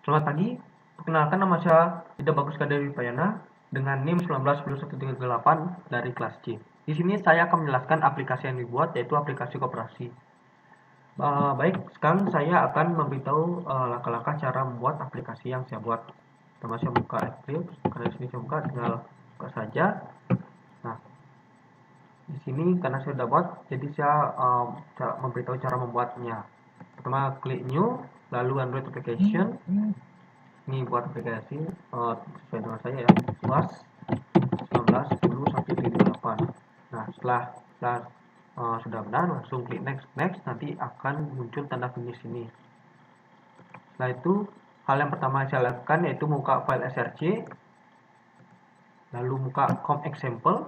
Selamat pagi, perkenalkan nama saya Ida Bagus Kadewi Payana dengan NIM 19 dari kelas C. Di sini saya akan menjelaskan aplikasi yang dibuat, yaitu aplikasi koperasi. Baik, sekarang saya akan memberitahu langkah-langkah cara membuat aplikasi yang saya buat. Pertama saya buka Eclipse, karena di sini saya buka, tinggal buka saja. Nah, di sini karena saya sudah buat, jadi saya memberitahu cara membuatnya. Pertama klik New, lalu Android Application. Ini buat aplikasi sesuai dengan saya ya, UAS 19.10.1.8. Nah, setelah sudah benar, langsung klik next, nanti akan muncul tanda finish ini. Setelah itu, hal yang pertama saya lakukan yaitu buka file src, lalu buka com example,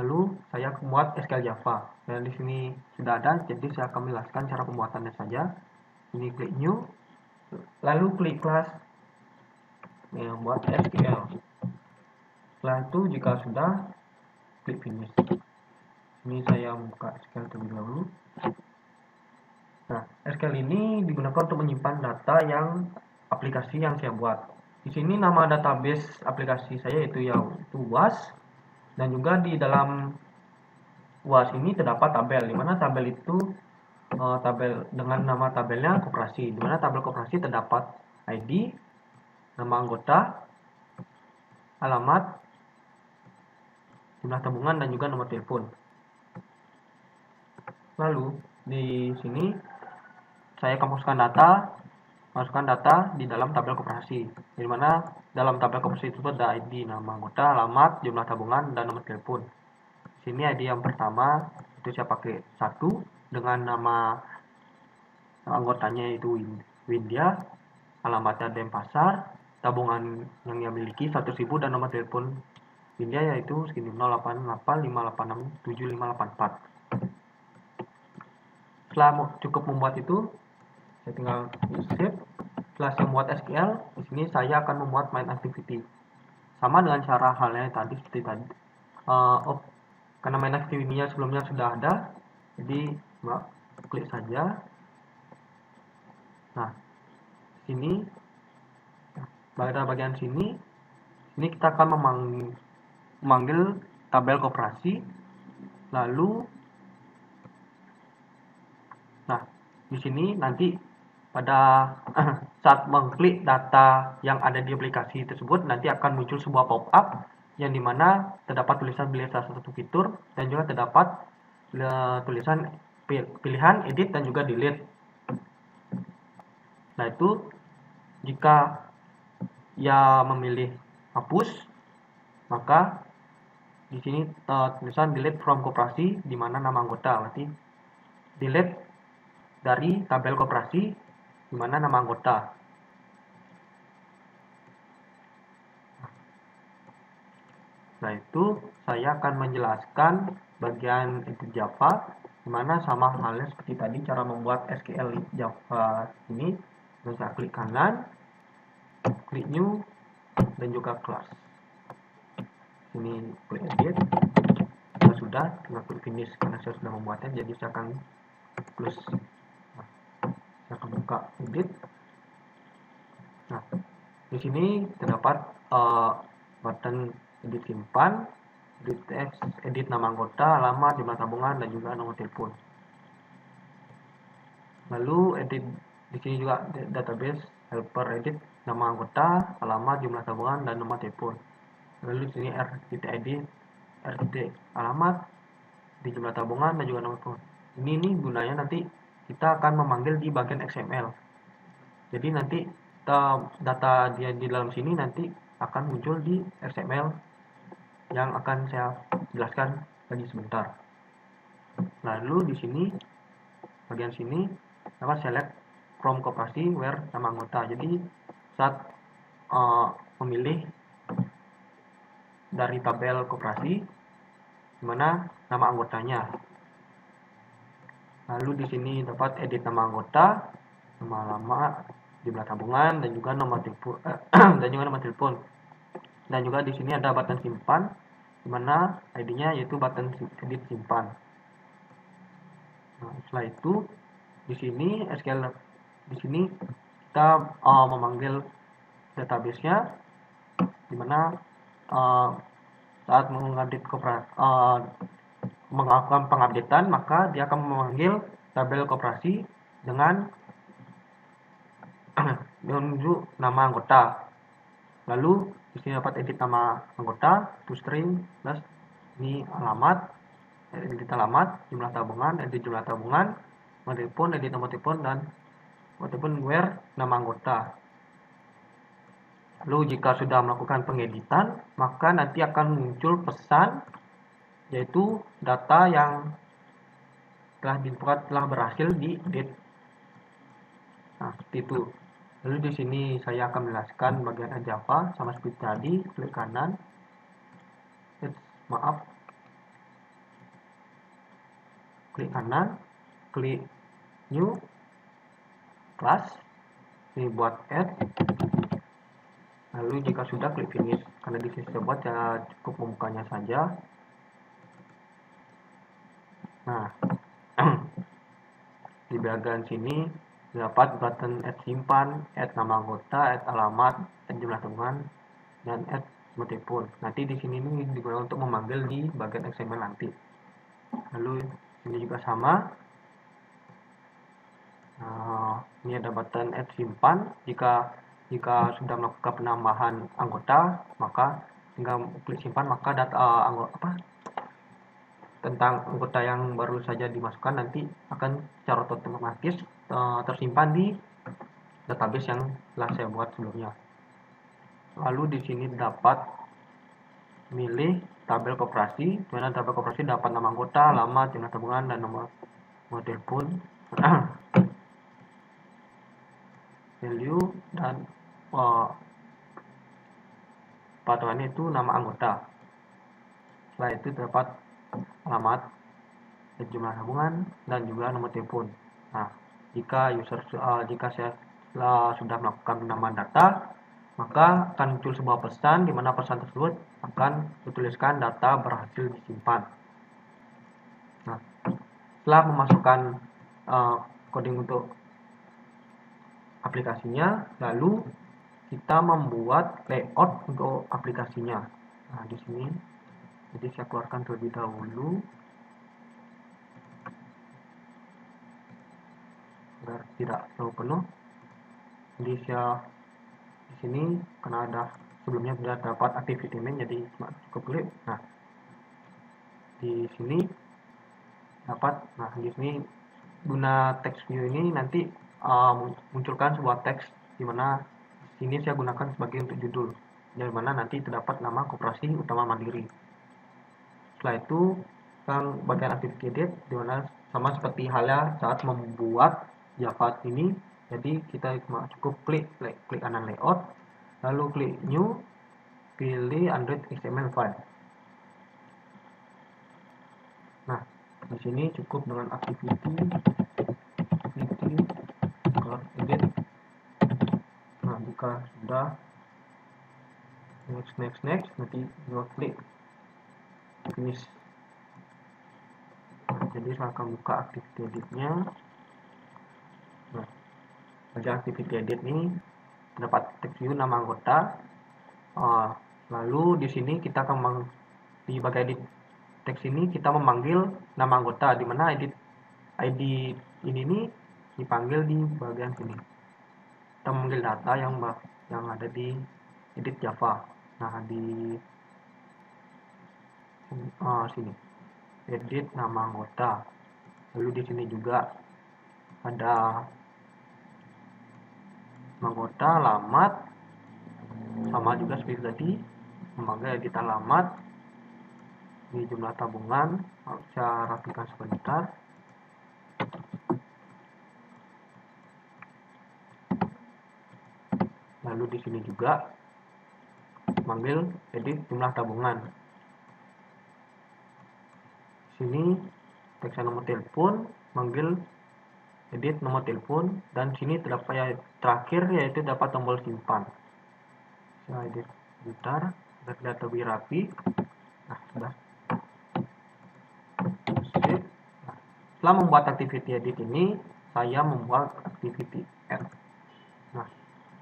lalu saya membuat SQL Java. Dan di sini sudah ada, jadi saya akan menjelaskan cara pembuatannya saja. Ini klik new, lalu klik class yang buat SQL. Setelah itu jika sudah, klik finish. Ini saya buka SQL terlebih dahulu. Nah, SQL ini digunakan untuk menyimpan data yang aplikasi yang saya buat. Di sini nama database aplikasi saya yaitu UAS, dan juga di dalam UAS ini terdapat tabel, di mana tabel itu tabel dengan nama tabelnya koperasi, di mana tabel koperasi terdapat ID, nama anggota, alamat, jumlah tabungan, dan juga nomor telepon. Lalu di sini saya akan masukkan data di dalam tabel koperasi, di mana dalam tabel koperasi itu ada ID, nama anggota, alamat, jumlah tabungan, dan nomor telepon. Di sini ID yang pertama itu saya pakai 1 dengan nama anggotanya itu Windia, alamatnya Denpasar, tabungan yang ia miliki 100.000, dan nomor telepon Windia yaitu segini 0885867584. Setelah cukup membuat itu, saya tinggal save. Setelah saya membuat SQL, di sini saya akan membuat main activity. Sama dengan cara halnya tadi seperti tadi. Karena main activity-nya sebelumnya sudah ada, jadi klik saja. Nah, sini pada bagian sini kita akan memanggil tabel koperasi, lalu di sini nanti pada saat mengklik data yang ada di aplikasi tersebut, nanti akan muncul sebuah pop-up yang dimana terdapat tulisan pilih salah satu fitur, dan juga terdapat tulisan pilihan edit dan juga delete. Nah, itu jika ia memilih hapus, maka di sini tulisan delete from koperasi, di mana nama anggota, berarti delete dari tabel koperasi, di mana nama anggota. Nah, itu saya akan menjelaskan bagian edit Java, di mana sama halnya seperti tadi cara membuat SQL Java ini. Dan saya klik kanan, klik new, dan juga class. Ini klik edit. Jika sudah, tinggal klik finish karena saya sudah membuatnya, jadi saya akan close. Saya akan buka edit. Nah, di sini terdapat button edit simpan, edit text, edit nama anggota, alamat, jumlah tabungan, dan juga nomor telepon. Lalu edit di sini juga database helper, edit nama anggota, alamat, jumlah tabungan, dan nomor telepon. Lalu di sini RTID, RT alamat, di jumlah tabungan, dan juga nomor telepon. Ini gunanya nanti kita akan memanggil di bagian XML. Jadi nanti data dia di dalam sini nanti akan muncul di XML yang akan saya jelaskan lagi sebentar. Lalu di sini bagian sini dapat select from koperasi where nama anggota. Jadi saat memilih dari tabel koperasi dimana nama anggotanya. Lalu di sini dapat edit nama anggota, nama alamat, jumlah tabungan, dan juga nomor telepon dan juga di sini ada button simpan, di mana ID-nya yaitu button edit simpan. Nah, setelah itu di sini SQL di sini kita memanggil database-nya, dimana saat melakukan pengupdatean, maka dia akan memanggil tabel koperasi dengan menunjuk nama anggota. Lalu di sini dapat edit nama anggota, toString, plus ini alamat, edit alamat, jumlah tabungan, edit jumlah tabungan, nomor telepon, edit nomor telepon, dan nomor telepon where nama anggota. Lalu jika sudah melakukan pengeditan, maka nanti akan muncul pesan, yaitu data yang telah diinput telah berhasil diedit. Nah, seperti itu. Lalu di sini saya akan menjelaskan bagian Java sama seperti tadi, klik kanan, klik kanan, klik new class, ini buat add. Lalu jika sudah klik finish, karena di sini saya buat ya cukup membukanya saja. Nah, di bagian sini dapat button add simpan, add nama anggota, add alamat, add jumlah tabungan, dan add nomor telepon. Nanti di sini ini digunakan untuk memanggil di bagian XML nanti. Lalu ini juga sama. Ini ada button add simpan. Jika sudah melakukan penambahan anggota, maka tinggal klik simpan, maka data tentang anggota yang baru saja dimasukkan nanti akan secara otomatis tersimpan di database yang telah saya buat sebelumnya. Lalu di sini dapat milih tabel koperasi, di mana tabel koperasi dapat nama anggota, alamat, jumlah tabungan, dan nomor telepon, value, dan patokannya itu nama anggota. Setelah itu dapat alamat, jumlah tabungan, dan juga nomor telepon. Nah, jika saya sudah melakukan penambahan data, maka akan muncul sebuah pesan di mana pesan tersebut akan dituliskan data berhasil disimpan. Nah, setelah memasukkan coding untuk aplikasinya, lalu kita membuat layout untuk aplikasinya. Nah, di sini jadi saya keluarkan terlebih dahulu agar tidak terlalu penuh. Jadi saya di sini karena ada sebelumnya sudah dapat activity main, jadi cuma cukup klik. Nah, di sini dapat. Nah, di sini guna text view ini nanti munculkan sebuah teks di mana sini saya gunakan sebagai untuk judul, dari mana nanti terdapat nama koperasi utama mandiri. Setelah itu kan bagian activity edit, di mana sama seperti halnya saat membuat Java ini. Jadi kita cuma cukup klik kanan layout, lalu klik new, pilih Android XML file. Nah, di sini cukup dengan activity edit. Nah, jika sudah next, nanti dua klik finish. Nah, jadi saya akan buka activity editnya. Nah, pada activity edit ini terdapat text view nama anggota. Lalu di sini kita akan di bagian edit teks ini kita memanggil nama anggota, di mana edit ID ini dipanggil di bagian sini. Kita memanggil data yang ada di edit Java. Nah, di sini edit nama anggota. Lalu di sini juga ada anggota, alamat, sama juga seperti tadi, memanggil edit alamat. Ini jumlah tabungan, saya rapikan sebentar. Lalu di sini juga manggil edit jumlah tabungan. Sini teks nomor telepon, manggil edit nomor telepon, dan sini terdapat yang terakhir yaitu dapat tombol simpan. Saya edit sebentar agar terlihat lebih rapi. Nah, sudah. Nah, setelah membuat activity edit ini, saya membuat activity add. Nah,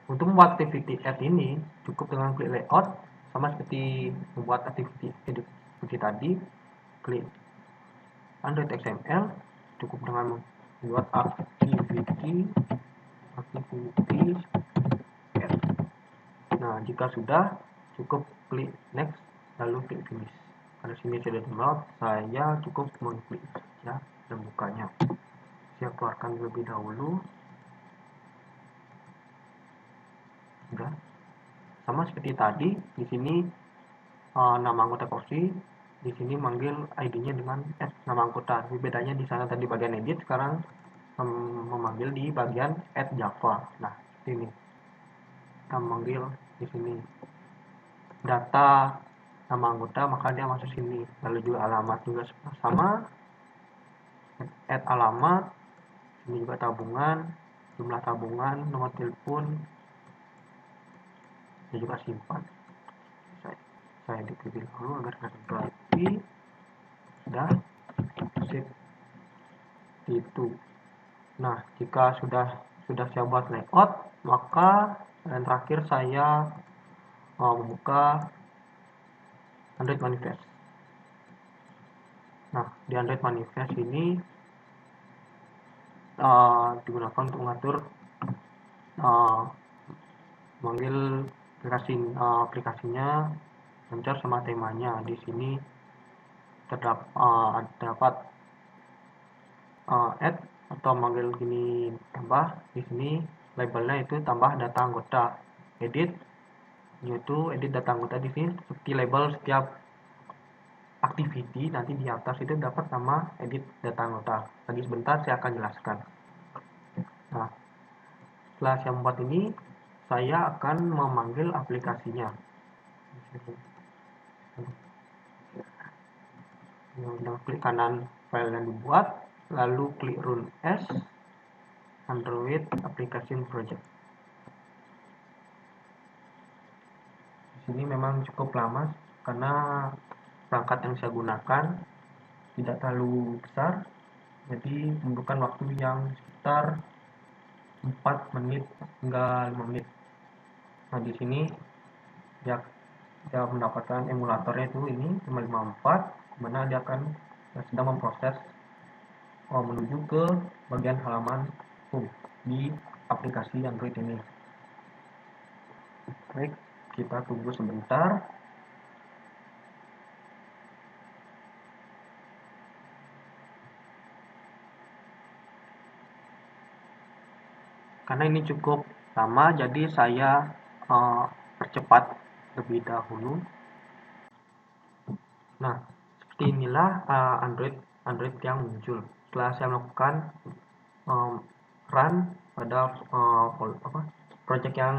Untuk membuat activity add ini cukup dengan klik layout, sama seperti membuat activity edit seperti tadi, klik Android XML, cukup dengan membuat activity add. Nah, jika sudah, cukup klik next, lalu klik finish. Karena sini sudah download, saya cukup mengklik saja dan bukanya. Saya keluarkan terlebih dahulu. Sudah. Sama seperti tadi, di sini nama anggota kursi, di sini manggil ID-nya dengan add nama anggota. Tapi bedanya di sana tadi bagian edit, sekarang memanggil di bagian add Java. Nah, ini kita memanggil di sini data nama anggota, maka dia masuk sini. Lalu juga alamat juga sama, add alamat, ini juga tabungan, jumlah tabungan, nomor telepon, dan juga simpan. Saya dipilih dulu agar tidak berarti. Sudah, sip itu. Nah, jika sudah saya buat layout, maka dan terakhir saya membuka Android Manifest. Nah, di Android Manifest ini digunakan untuk mengatur manggil aplikasinya, launcher sama temanya. Di sini terdapat add atau manggil gini tambah. Di sini labelnya itu tambah data anggota. Edit yaitu edit data anggota. Di sini seperti label setiap activity, nanti di atas itu dapat nama edit data anggota. Lagi sebentar saya akan jelaskan. Nah, setelah saya membuat ini, saya akan memanggil aplikasinya. Klik kanan file yang dibuat, lalu klik Run as Android Application Project. Di sini memang cukup lama karena perangkat yang saya gunakan tidak terlalu besar, jadi membutuhkan waktu yang sekitar 4 menit hingga 5 menit. Nah, di sini dia mendapatkan emulatornya itu ini 554, mana dia akan sedang memproses menuju ke bagian halaman home di aplikasi Android ini. Baik, kita tunggu sebentar. Karena ini cukup lama, jadi saya percepat lebih dahulu. Nah, seperti inilah Android yang muncul setelah saya melakukan run pada project yang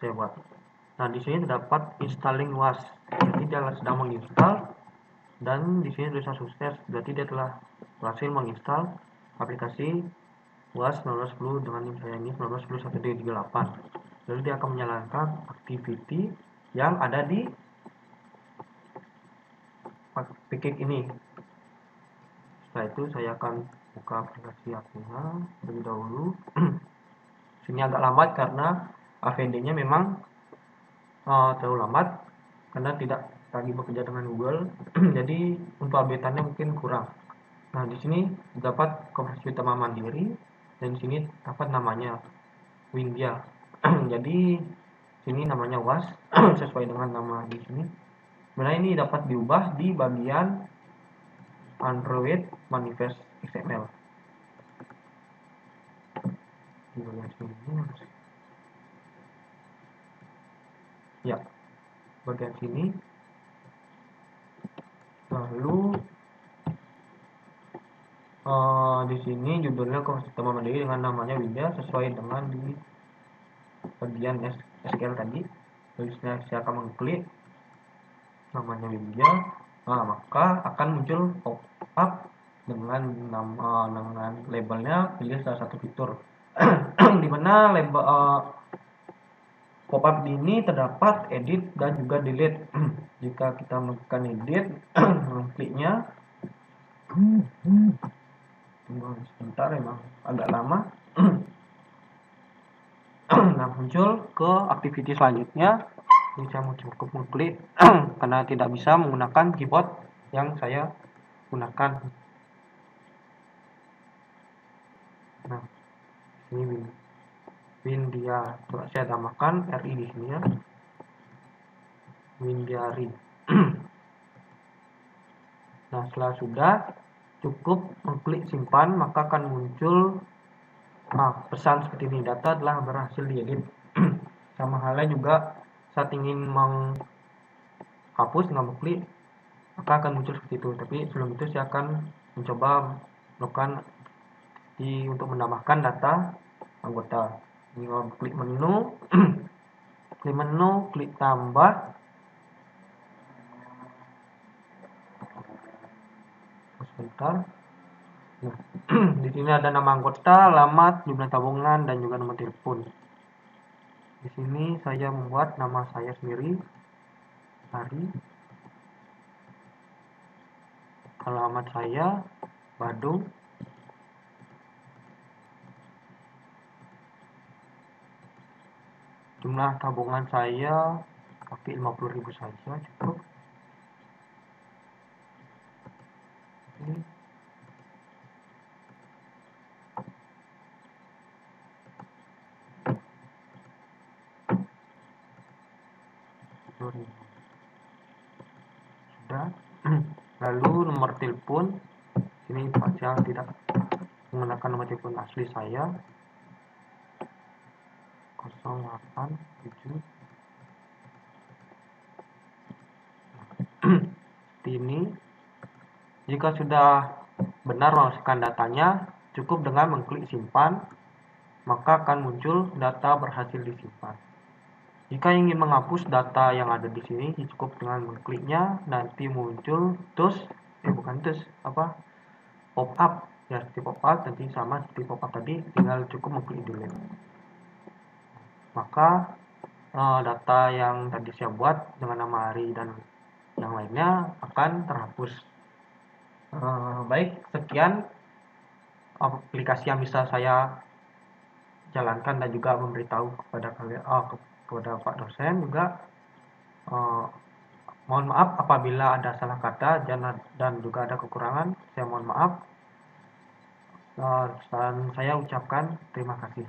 saya buat. Nah, di sini terdapat installing WAS, jadi dia sedang menginstal, dan di sini tulisan sukses, berarti dia telah berhasil menginstal aplikasi WAS 1910 dengan NIM saya ini 1910.138. Lalu dia akan menyalakan activity yang ada di package ini. Setelah itu saya akan buka aplikasi Apuna terlebih dahulu. Sini agak lambat karena AVD-nya memang terlalu lambat karena tidak lagi bekerja dengan Google. Jadi untuk update-nya mungkin kurang. Nah, di sini dapat konversi utama mandiri, dan di sini dapat namanya Windia. Jadi sini namanya WAS sesuai dengan nama di sini. Sebenarnya ini dapat diubah di bagian Android Manifest XML. Di bagian sini. Ya, bagian sini. Lalu di sini judulnya konversi utama mandiri dengan namanya Windia sesuai dengan di bagian SQL tadi. Lalu saya akan mengklik namanya Windia. Nah, maka akan muncul pop-up dengan nama dengan labelnya pilih salah satu fitur. Di mana label pop-up ini terdapat edit dan juga delete. Jika kita melakukan edit, kliknya tunggu sebentar, emang agak lama. Nah, muncul ke activity selanjutnya. Ini saya mau cukup mengklik karena tidak bisa menggunakan keyboard yang saya gunakan. Nah, ini Windia, coba saya tambahkan RI di sini ya. Windiari. Nah, setelah sudah cukup mengklik simpan, maka akan muncul pesan seperti ini, data telah berhasil diedit. Sama halnya juga saat ingin menghapus dengan mengklik, maka akan muncul seperti itu. Tapi sebelum itu saya akan mencoba melakukan untuk menambahkan data anggota. Ini kalau klik menu, klik tambah. Sebentar. Nah, di sini ada nama anggota, alamat, jumlah tabungan, dan juga nomor telepon. Di sini saya membuat nama saya sendiri, Hari. Alamat saya Badung. Jumlah tabungan saya pakai 50.000 saja cukup. Ini. Sudah. Lalu nomor telepon, ini saya tidak menggunakan nomor telepon asli saya, 087. Ini jika sudah benar memasukkan datanya, cukup dengan mengklik simpan, maka akan muncul data berhasil disimpan. Jika ingin menghapus data yang ada di sini, cukup dengan mengkliknya, nanti muncul pop up ya, seperti pop up nanti sama seperti pop up tadi, tinggal cukup mengklik delete. Maka data yang tadi saya buat dengan nama Hari dan yang lainnya akan terhapus. Baik, sekian aplikasi yang bisa saya jalankan dan juga memberitahu kepada kalian, kepada Pak dosen juga. Mohon maaf apabila ada salah kata dan juga ada kekurangan, saya mohon maaf. Dan saya ucapkan terima kasih.